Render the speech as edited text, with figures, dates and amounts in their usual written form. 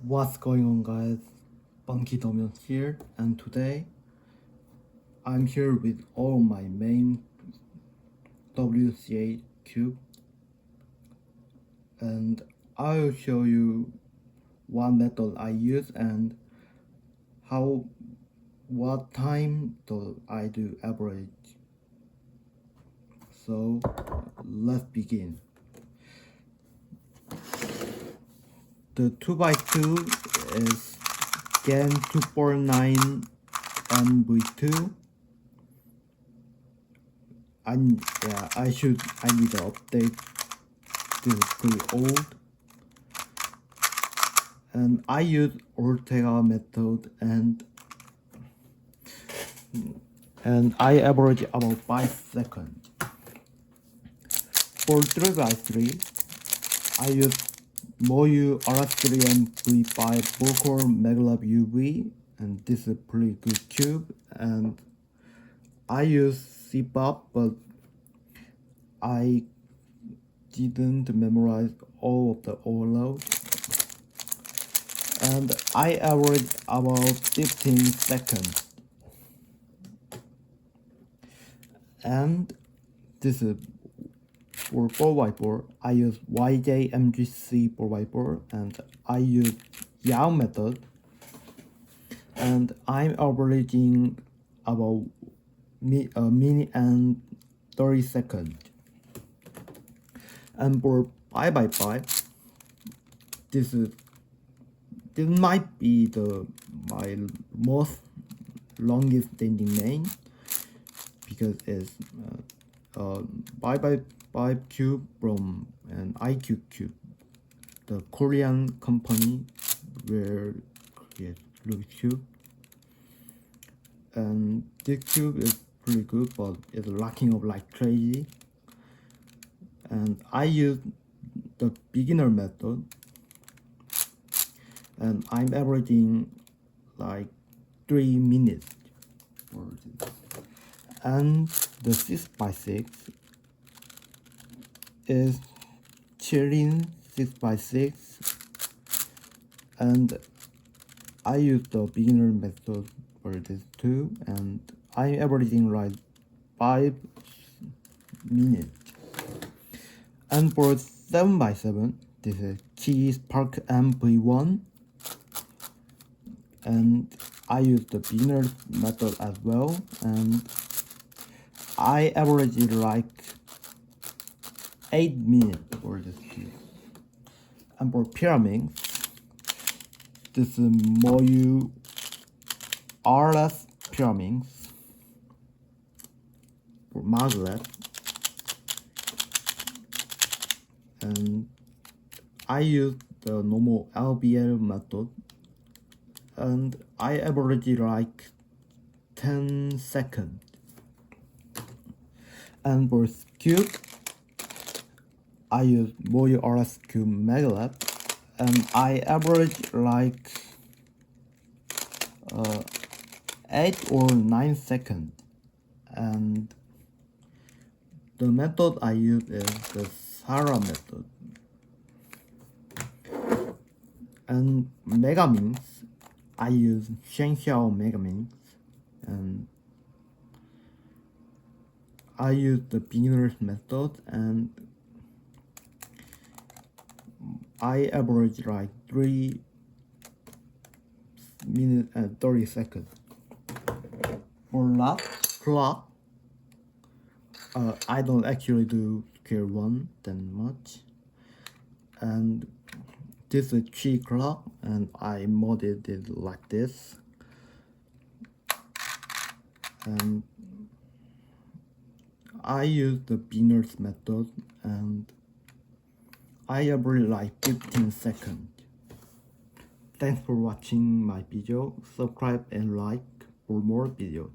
What's going on, guys? Funky Domian here, and today I'm here with all my main WCA cube, and I'll show you what method I use and what time do I do average. So let's begin. The 2x2 is Gen 249 MV2. I need to update. This is pretty old. And I use Ortega method and I average about 5 seconds. For 3x3, I use MoYu RS3 V5 4-core Maglev UV, and this is a pretty good cube. And I use CFOP, but I didn't memorize all of the overload. And I average about 15 seconds. And this is for 4x4, I use YJMGC 4x4, and I use Yao method, and I'm averaging about a minute and 30 seconds. And for 5x5, this might be my most longest standing main, because it's 5x5 cube from an IQ cube, the Korean company where creates Rubik's cube. And this cube is pretty good, but it's locking up like crazy. And I use the beginner method, and I'm averaging like 3 minutes for this. And the 6x6 is Qilin 6x6, and I use the beginner method for this too, and I'm averaging like 5 minutes. And for 7x7, this is QiYi Spark V1 M, and I use the beginner method as well, and I average like 8 minutes for this cube. And for Pyraminx, this is MoYu RS Pyraminx for Maglev, and I use the normal LBL method, and I average like 10 seconds. And for Skewb, I use MoYu RS Qube Maglev, and I average like 8 or 9 seconds. And the method I use is the Sara method. And Megaminx, I use Shengshou Megaminx, and I use the beginner's method, and I average like 3 minutes and 30 seconds. For last clock, I don't actually do scale 1 that much, and this is QiYi clock, and I modded it like this. And I use the beginner's method, and I average like 15 seconds. Thanks for watching my video. Subscribe and like for more videos.